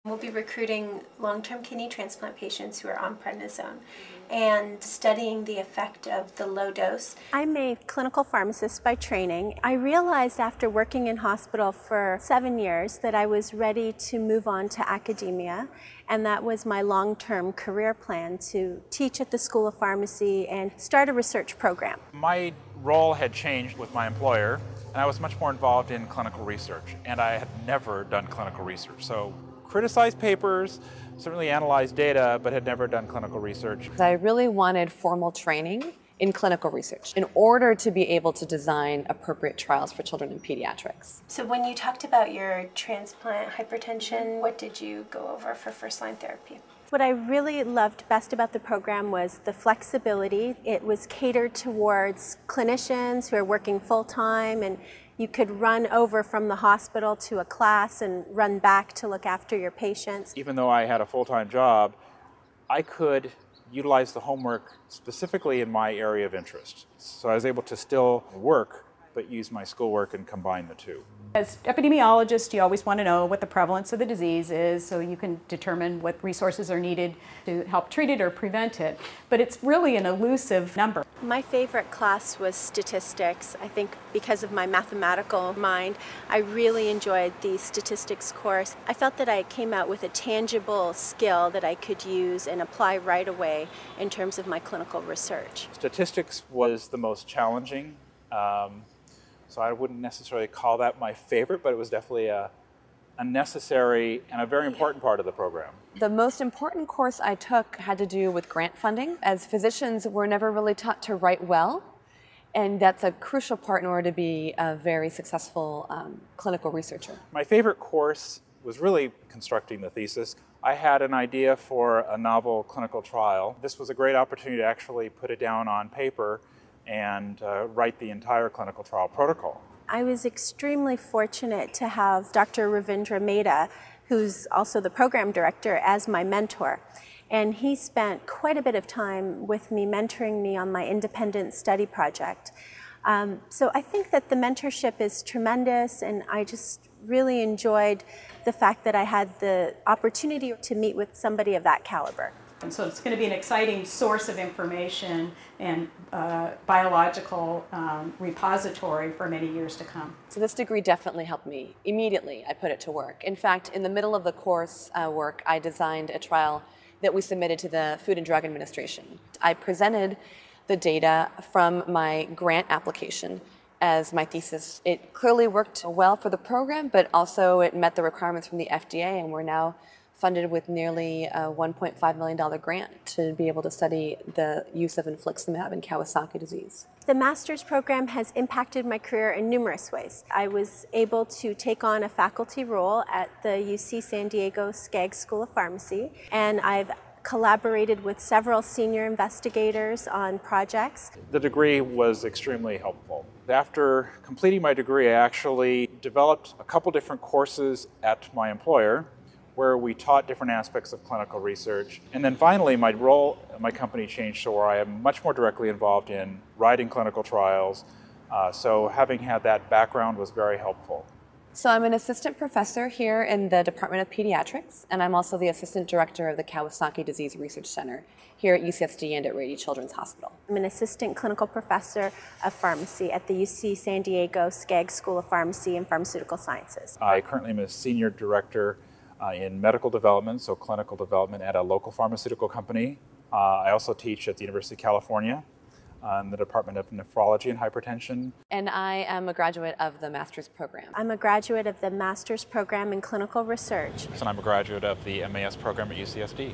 We'll be recruiting long-term kidney transplant patients who are on prednisone and studying the effect of the low dose. I'm a clinical pharmacist by training. I realized after working in hospital for 7 years that I was ready to move on to academia, and that was my long-term career plan, to teach at the School of Pharmacy and start a research program. My role had changed with my employer, and I was much more involved in clinical research, and I had never done clinical research. So criticized papers, certainly analyzed data, but had never done clinical research. I really wanted formal training in clinical research in order to be able to design appropriate trials for children in pediatrics. So when you talked about your transplant hypertension, what did you go over for Firstline Therapy? What I really loved best about the program was the flexibility. It was catered towards clinicians who are working full-time, and you could run over from the hospital to a class and run back to look after your patients. Even though I had a full-time job, I could utilize the homework specifically in my area of interest. So I was able to still work, but use my schoolwork and combine the two. As epidemiologist, you always want to know what the prevalence of the disease is so you can determine what resources are needed to help treat it or prevent it. But it's really an elusive number. My favorite class was statistics. I think because of my mathematical mind, I really enjoyed the statistics course. I felt that I came out with a tangible skill that I could use and apply right away in terms of my clinical research. Statistics was the most challenging. So I wouldn't necessarily call that my favorite, but it was definitely a necessary and a very important part of the program. The most important course I took had to do with grant funding. As physicians, we're never really taught to write well, and that's a crucial part in order to be a very successful clinical researcher. My favorite course was really constructing the thesis. I had an idea for a novel clinical trial. This was a great opportunity to actually put it down on paper and write the entire clinical trial protocol. I was extremely fortunate to have Dr. Ravindra Mehta, who's also the program director, as my mentor. And he spent quite a bit of time with me, mentoring me on my independent study project. So I think that the mentorship is tremendous, and I just really enjoyed the fact that I had the opportunity to meet with somebody of that caliber. And so it's going to be an exciting source of information and biological repository for many years to come. So this degree definitely helped me. Immediately, I put it to work. In fact, in the middle of the course work, I designed a trial that we submitted to the Food and Drug Administration. I presented the data from my grant application as my thesis. It clearly worked well for the program, but also it met the requirements from the FDA, and we're now funded with nearly a $1.5 million grant to be able to study the use of infliximab in Kawasaki disease. The master's program has impacted my career in numerous ways. I was able to take on a faculty role at the UC San Diego Skaggs School of Pharmacy, and I've collaborated with several senior investigators on projects. The degree was extremely helpful. After completing my degree, I actually developed a couple different courses at my employer where we taught different aspects of clinical research. And then finally, my role at my company changed to where I am much more directly involved in writing clinical trials. So having had that background was very helpful. So I'm an assistant professor here in the Department of Pediatrics, and I'm also the assistant director of the Kawasaki Disease Research Center here at UCSD and at Rady Children's Hospital. I'm an assistant clinical professor of pharmacy at the UC San Diego Skaggs School of Pharmacy and Pharmaceutical Sciences. I currently am a senior director in medical development, so clinical development at a local pharmaceutical company. I also teach at the University of California in the Department of Nephrology and Hypertension. And I am a graduate of the master's program. I'm a graduate of the master's program in clinical research. And I'm a graduate of the MAS program at UCSD.